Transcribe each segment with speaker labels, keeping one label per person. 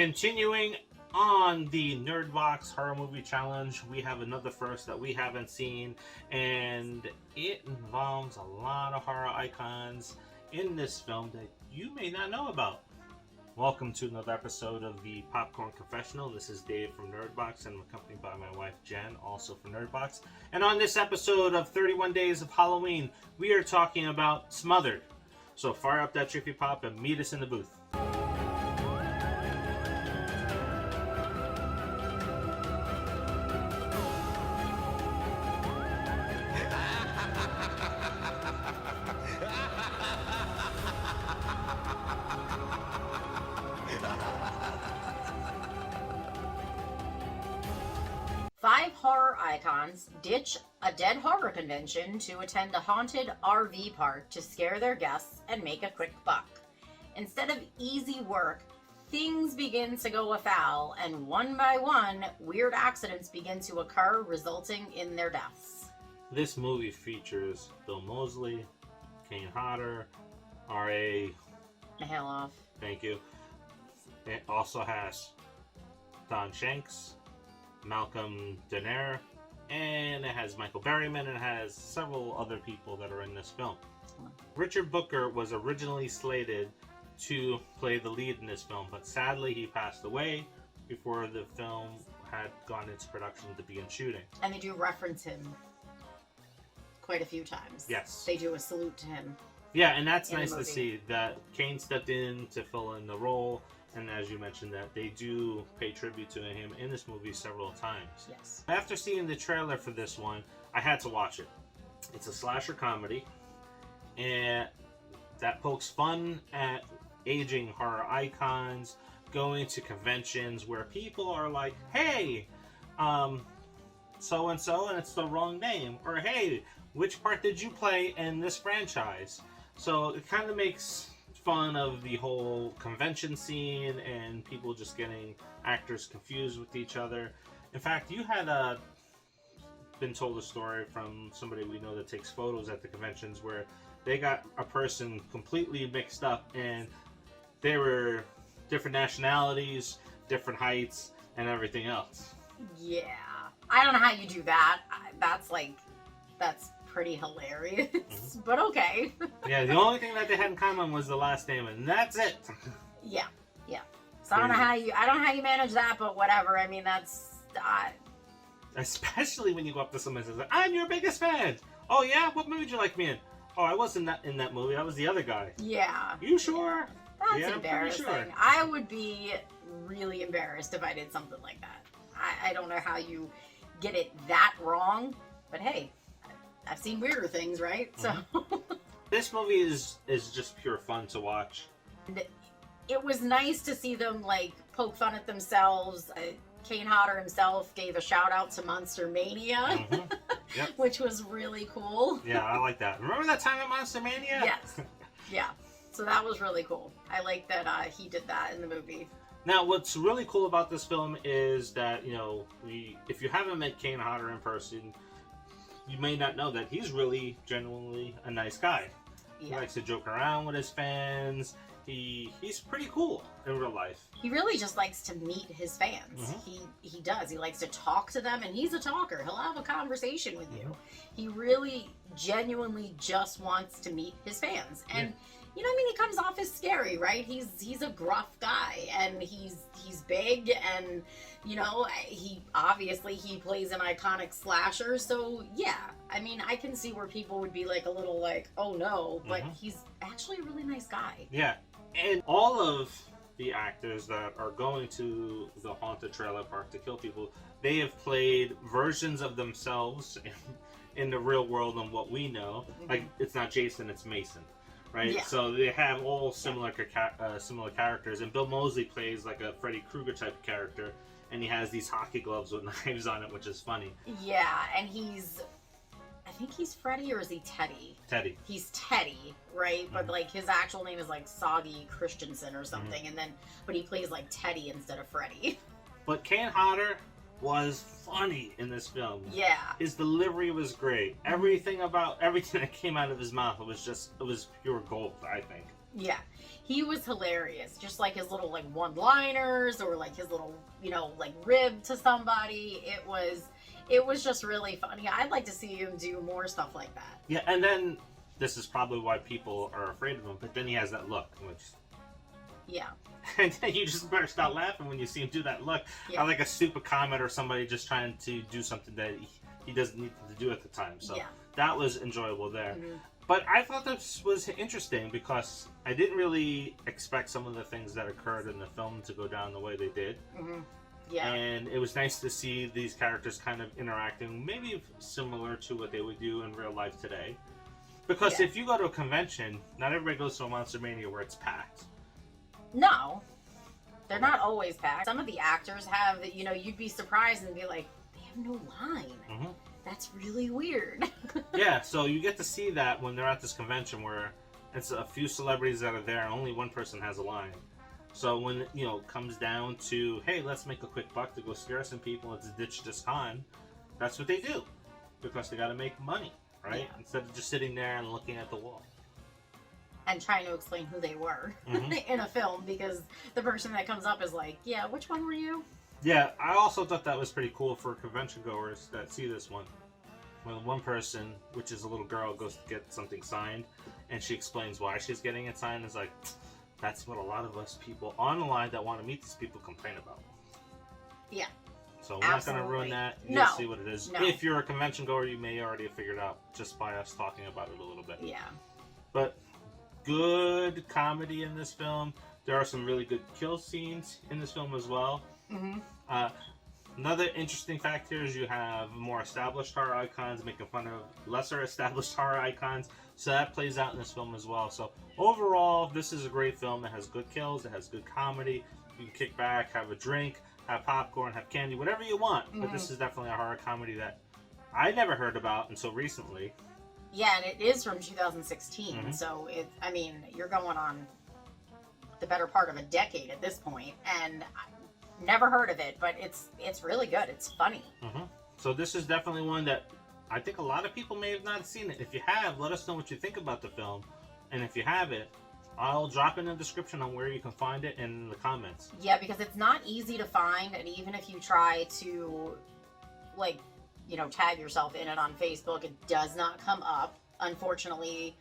Speaker 1: Continuing on the Nerdbox Horror Movie Challenge, we have another first that we haven't seen, and it involves a lot of horror icons in this film that you may not know about. Welcome to another episode of the Popcorn Confessional. This is Dave from Nerdbox, and I'm accompanied by my wife Jen, also from Nerdbox. And on this episode of 31 Days of Halloween, we are talking about Smothered. So fire up that Trippy Pop and meet us in the booth.
Speaker 2: Five horror icons ditch a dead horror convention to attend a haunted RV park to scare their guests and make a quick buck. Instead of easy work, things begin to go afoul, and one by one, weird accidents begin to occur, resulting in their deaths.
Speaker 1: This movie features Bill Moseley, Kane Hodder, R.A.
Speaker 2: Mahaloff.
Speaker 1: Thank you. It also has Don Shanks, Malcolm Danner, and it has Michael Berryman, and it has several other people that are in this film. Richard Booker was originally slated to play the lead in this film, but sadly he passed away before the film had gone into production to begin shooting.
Speaker 2: And they do reference him quite a few times.
Speaker 1: Yes.
Speaker 2: They do a salute to him.
Speaker 1: Yeah, and that's nice to see that Kane stepped in to fill in the role. And as you mentioned, that they do pay tribute to him in this movie several times.
Speaker 2: Yes.
Speaker 1: After seeing the trailer for this one, I had to watch it. It's a slasher comedy, and that pokes fun at aging horror icons, going to conventions where people are like, hey, so-and-so, and it's the wrong name. Or, hey, which part did you play in this franchise? So it kind of makes fun of the whole convention scene and people just getting actors confused with each other. In fact, you had been told a story from somebody we know that takes photos at the conventions where they got a person completely mixed up and they were different nationalities, different heights, and everything else.
Speaker 2: Yeah. I don't know how you do that. That's pretty hilarious, but okay.
Speaker 1: Yeah, the only thing that they had in common was the last name, and that's it.
Speaker 2: Yeah. So I don't know how you manage that, but whatever. I mean, that's
Speaker 1: especially when you go up to someone and say, "I'm your biggest fan." Oh yeah, what movie did you like me in? Oh, I wasn't in that movie. I was the other guy.
Speaker 2: Yeah.
Speaker 1: You sure?
Speaker 2: That's embarrassing.
Speaker 1: Sure.
Speaker 2: I would be really embarrassed if I did something like that. I don't know how you get it that wrong, but hey. I've seen weirder things, right? So
Speaker 1: this movie is just pure fun to watch.
Speaker 2: And it was nice to see them like poke fun at themselves. Kane Hodder himself gave a shout out to Monster Mania,
Speaker 1: Yep.
Speaker 2: which was really cool.
Speaker 1: Yeah, I like that. Remember that time at Monster Mania?
Speaker 2: Yes. Yeah. So that was really cool. I like that he did that in the movie.
Speaker 1: Now, what's really cool about this film is that, if you haven't met Kane Hodder in person, you may not know that he's really genuinely a nice guy. Yeah. He likes to joke around with his fans. He's pretty cool in real life.
Speaker 2: He really just likes to meet his fans. He does. He likes to talk to them, and he's a talker. He'll have a conversation with you. He really genuinely just wants to meet his fans. And you know what I mean? He comes off as scary, right? He's a gruff guy, and he's big, and he plays an iconic slasher. So yeah, I mean, I can see where people would be like a little like, oh no, but he's actually a really nice guy.
Speaker 1: Yeah, and all of the actors that are going to the haunted trailer park to kill people, they have played versions of themselves in the real world and what we know. Like, it's not Jason, it's Mason. Right, yeah. So they have all similar characters, and Bill Moseley plays like a Freddy Krueger type character, and he has these hockey gloves with knives on it, which is funny.
Speaker 2: Yeah, and I think he's Freddy, or is he Teddy?
Speaker 1: Teddy. He's
Speaker 2: Teddy, right? But like his actual name is like Soggy Christensen or something, but he plays like Teddy instead of Freddy.
Speaker 1: But Kane Hodder was funny in this film.
Speaker 2: Yeah.
Speaker 1: His delivery was great. Everything that came out of his mouth, it was pure gold, I think.
Speaker 2: Yeah. He was hilarious. Just like his little like one-liners or like his little, you know, like rib to somebody. It was just really funny. I'd like to see him do more stuff like that.
Speaker 1: Yeah, and then this is probably why people are afraid of him, but then he has that look, which
Speaker 2: Yeah.
Speaker 1: and then you just burst out laughing when you see him do that look.
Speaker 2: Yeah.
Speaker 1: I like a stupid comment or somebody just trying to do something that he doesn't need to do at the time. So
Speaker 2: Yeah.
Speaker 1: that was enjoyable there.
Speaker 2: Mm-hmm.
Speaker 1: But I thought this was interesting because I didn't really expect some of the things that occurred in the film to go down the way they did.
Speaker 2: Mm-hmm. Yeah.
Speaker 1: And it was nice to see these characters kind of interacting, maybe similar to what they would do in real life today. Because if you go to a convention, not everybody goes to a Monster Mania where it's packed.
Speaker 2: No. They're not always packed. Some of the actors have, you know, you'd be surprised and be like, they have no line.
Speaker 1: Mm-hmm.
Speaker 2: That's really weird.
Speaker 1: Yeah, so you get to see that when they're at this convention where it's a few celebrities that are there and only one person has a line. So when, you know, it comes down to, hey, let's make a quick buck to go scare some people, let's ditch this con, that's what they do. Because they got to make money, right?
Speaker 2: Yeah.
Speaker 1: Instead of just sitting there and looking at the wall.
Speaker 2: And trying to explain who they were
Speaker 1: Mm-hmm.
Speaker 2: in a film, because the person that comes up is like, yeah, which one were you?
Speaker 1: Yeah, I also thought that was pretty cool for convention goers that see this one. When one person, which is a little girl, goes to get something signed, and she explains why she's getting it signed. It's like, that's what a lot of us people on the line that want to meet these people complain about.
Speaker 2: Yeah.
Speaker 1: So we're not going to ruin that. You'll see what it is.
Speaker 2: No.
Speaker 1: If you're a convention goer, you may already have figured out just by us talking about it a little bit.
Speaker 2: Yeah.
Speaker 1: But good comedy in this film. There are some really good kill scenes in this film as well.
Speaker 2: Mm-hmm.
Speaker 1: Another interesting fact here is you have more established horror icons making fun of lesser established horror icons. So that plays out in this film as well. So overall, this is a great film. It has good kills. It has good comedy. You can kick back, have a drink, have popcorn, have candy, whatever you want. Mm-hmm. But this is definitely a horror comedy that I never heard about until recently.
Speaker 2: Yeah, and it is from 2016.
Speaker 1: Mm-hmm.
Speaker 2: So, I mean, you're going on the better part of a decade at this point, and I never heard of it, but it's really good. It's funny.
Speaker 1: Mm-hmm. So this is definitely one that I think a lot of people may have not seen it. If you have, let us know what you think about the film. And if you have it, I'll drop in the description on where you can find it and in the comments.
Speaker 2: Yeah, because it's not easy to find, and even if you try to, like, you know, tag yourself in it on Facebook, it does not come up. Unfortunately,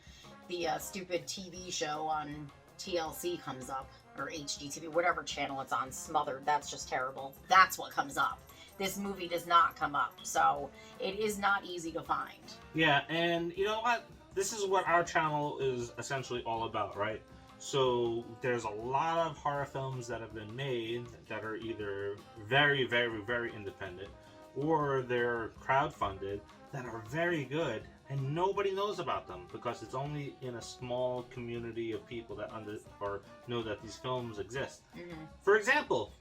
Speaker 2: the stupid TV show on TLC comes up, or HGTV, whatever channel it's on, Smothered. That's just terrible. That's what comes up. This movie does not come up, so it is not easy to find.
Speaker 1: Yeah, and you know what? This is what our channel is essentially all about, right? So there's a lot of horror films that have been made that are either very, very, very independent, or they're crowdfunded that are very good, and nobody knows about them because it's only in a small community of people that know that these films exist.
Speaker 2: Mm-hmm.
Speaker 1: For example,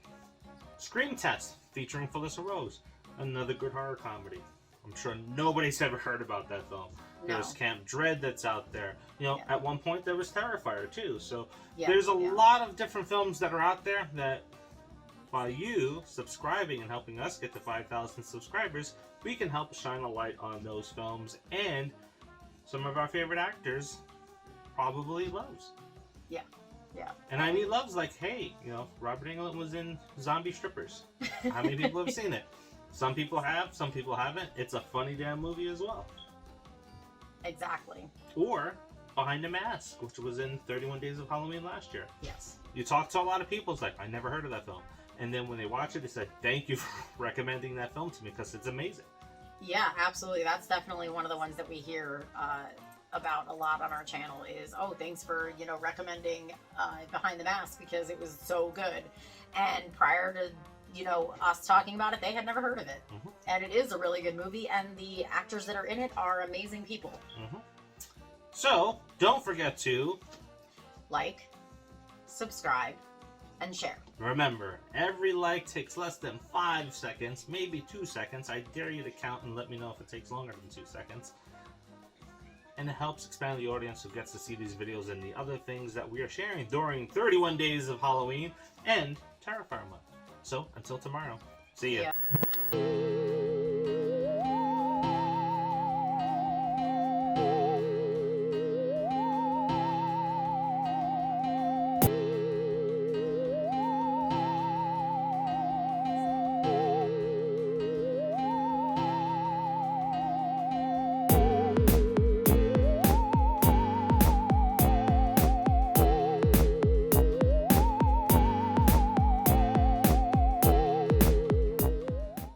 Speaker 1: Scream Test featuring Felissa Rose, another good horror comedy. I'm sure nobody's ever heard about that film.
Speaker 2: No.
Speaker 1: There's Camp Dread that's out there. You know, at one point there was Terrifier too. So there's a lot of different films that are out there that, by you subscribing and helping us get to 5,000 subscribers, we can help shine a light on those films and some of our favorite actors probably loves.
Speaker 2: Yeah, yeah.
Speaker 1: And I mean loves like, hey, you know, Robert Englund was in Zombie Strippers. How many people have seen it? Some people have, some people haven't. It's a funny damn movie as well.
Speaker 2: Exactly.
Speaker 1: Or Behind the Mask, which was in 31 Days of Halloween last year.
Speaker 2: Yes.
Speaker 1: You talk to a lot of people, it's like, I never heard of that film. And then when they watch it, they say, thank you for recommending that film to me because it's amazing.
Speaker 2: Yeah, absolutely. That's definitely one of the ones that we hear about a lot on our channel is, oh, thanks for, you know, recommending Behind the Mask because it was so good. And prior to, you know, us talking about it, they had never heard of it. Mm-hmm. And it is a really good movie, and the actors that are in it are amazing people.
Speaker 1: Mm-hmm. So, don't forget to
Speaker 2: like, subscribe, and share.
Speaker 1: Remember, every like takes less than 5 seconds, maybe 2 seconds. I dare you to count and let me know if it takes longer than 2 seconds. And it helps expand the audience who gets to see these videos and the other things that we are sharing during 31 Days of Halloween and Terrifier Month. So, until tomorrow, see ya.